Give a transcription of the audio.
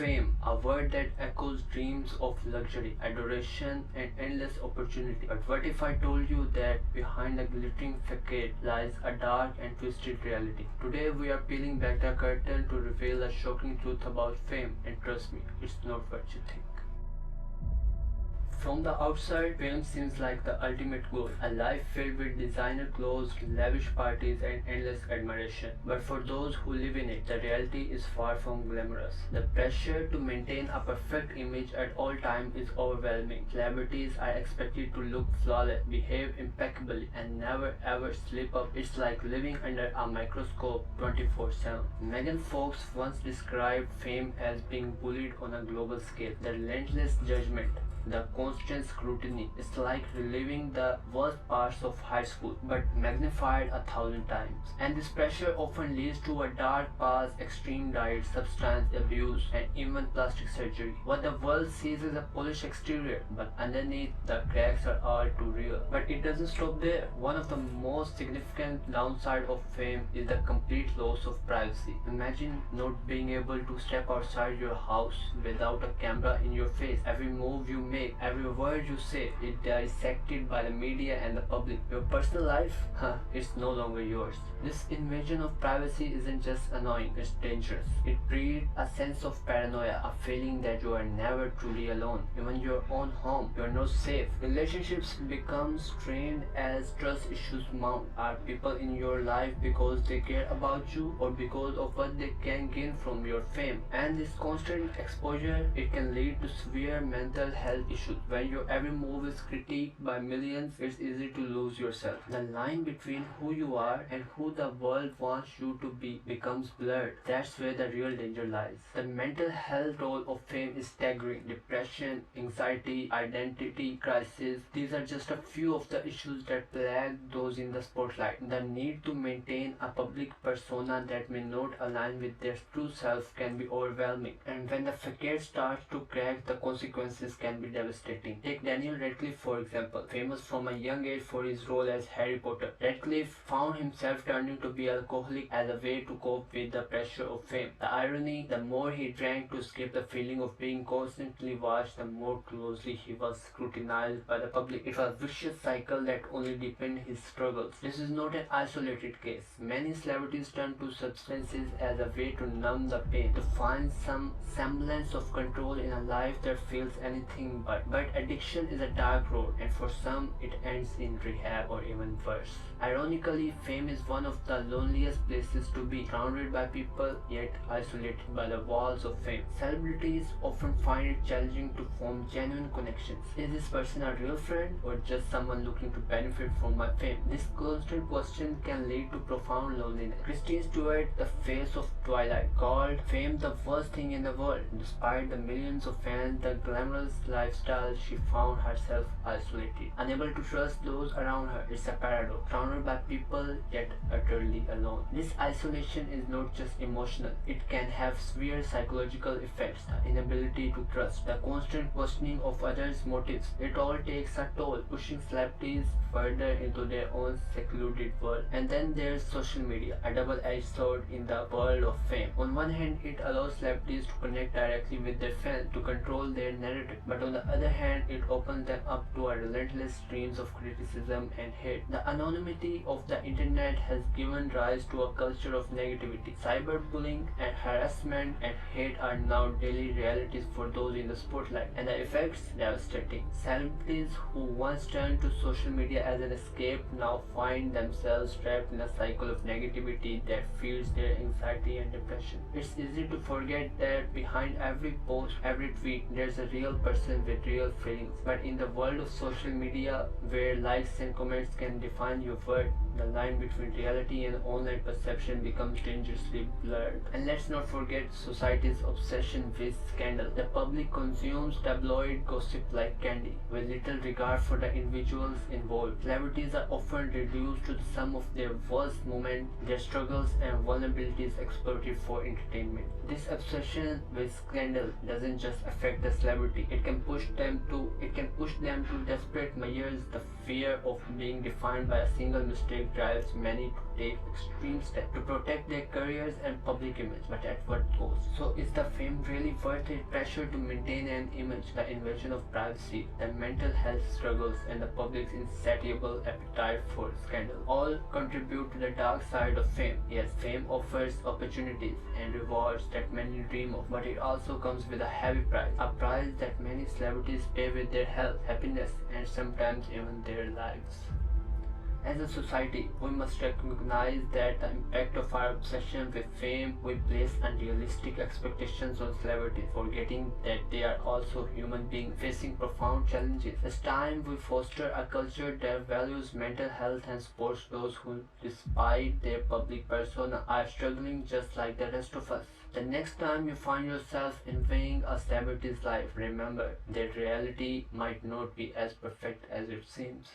Fame, a word that echoes dreams of luxury, adoration, and endless opportunity. But what if I told you that behind the glittering facade lies a dark and twisted reality? Today we are peeling back the curtain to reveal a shocking truth about fame, and trust me, it's not what you think. From the outside, fame seems like the ultimate goal, a life filled with designer clothes, lavish parties, and endless admiration. But for those who live in it, the reality is far from glamorous. The pressure to maintain a perfect image at all times is overwhelming. Celebrities are expected to look flawless, behave impeccably, and never ever slip up. It's like living under a microscope 24/7. Megan Fox once described fame as being bullied on a global scale. The relentless judgment, the constant scrutiny. It's like reliving the worst parts of high school, but magnified 1,000 times. And this pressure often leads to a dark past, extreme diet, substance abuse, and even plastic surgery. What the world sees is a polished exterior, but underneath the cracks are all too real. But it doesn't stop there. One of the most significant downside of fame is the complete loss of privacy. Imagine not being able to step outside your house without a camera in your face. Every move you make, every word you say, is dissected by the media and the public. Your personal life, it's no longer yours. This invasion of privacy isn't just annoying, it's dangerous. It breeds a sense of paranoia, a feeling that you are never truly alone. Even in your own home, you are not safe. Relationships become strained as trust issues mount. Are people in your life because they care about you or because of what they can gain from your fame? And this constant exposure, it can lead to severe mental health issues. When your every move is critiqued by millions, it's easy to lose yourself. The line between who you are and who the world wants you to be becomes blurred. That's where the real danger lies. The mental health toll of fame is staggering. Depression, anxiety, identity crisis, these are just a few of the issues that plague those in the spotlight. The need to maintain a public persona that may not align with their true self can be overwhelming. And when the facade starts to crack, the consequences can be devastating. Take Daniel Radcliffe for example, famous from a young age for his role as Harry Potter. Radcliffe found himself turning to be alcoholic as a way to cope with the pressure of fame. The irony, the more he drank to escape the feeling of being constantly watched, the more closely he was scrutinized by the public. It was a vicious cycle that only deepened his struggles. This is not an isolated case. Many celebrities turn to substances as a way to numb the pain, to find some semblance of control in a life that feels anything but. But addiction is a dark road, and for some it ends in rehab or even worse. Ironically, fame is one of the loneliest places to be, surrounded by people yet isolated by the walls of fame. Celebrities often find it challenging to form genuine connections. Is this person a real friend or just someone looking to benefit from my fame? This constant question can lead to profound loneliness. Kristen Stewart, the face of Twilight, called fame the worst thing in the world. Despite the millions of fans, the glamorous lifestyle, she found herself isolated, unable to trust those around her. It's a paradox, surrounded by people yet utterly alone. This isolation is not just emotional, it can have severe psychological effects. The inability to trust, the constant questioning of others' motives, it all takes a toll, pushing celebrities further into their own secluded world. And then there's social media, a double-edged sword in the world of fame. On one hand, it allows celebrities to connect directly with their fans, to control their narrative, but on the other hand, it opens them up to a relentless streams of criticism and hate. The anonymity of the internet has given rise to a culture of negativity. Cyberbullying and harassment and hate are now daily realities for those in the spotlight, and the effects devastating. Celebrities who once turned to social media as an escape now find themselves trapped in a cycle of negativity that feeds their anxiety and depression. It's easy to forget that behind every post, every tweet, there's a real person with real feelings. But in the world of social media, where likes and comments can define your worth, the line between reality and online perception becomes dangerously blurred. And let's not forget society's obsession with scandal. The public consumes tabloid gossip like candy, with little regard for the individuals involved. Celebrities are often reduced to the sum of their worst moments, their struggles and vulnerabilities exploited for entertainment. This obsession with scandal doesn't just affect the celebrity, it can push them to desperate measures. The fear of being defined by a single mistake fame drives many to take extreme steps to protect their careers and public image, but at what cost? So is the fame really worth it? Pressure to maintain an image, the invasion of privacy, the mental health struggles, and the public's insatiable appetite for scandal all contribute to the dark side of fame. Yes, fame offers opportunities and rewards that many dream of, but it also comes with a heavy price, a price that many celebrities pay with their health, happiness, and sometimes even their lives. As a society, we must recognize that the impact of our obsession with fame, we place unrealistic expectations on celebrities, forgetting that they are also human beings facing profound challenges. It's time we foster a culture that values mental health and supports those who, despite their public persona, are struggling just like the rest of us. The next time you find yourself envying a celebrity's life, remember that reality might not be as perfect as it seems.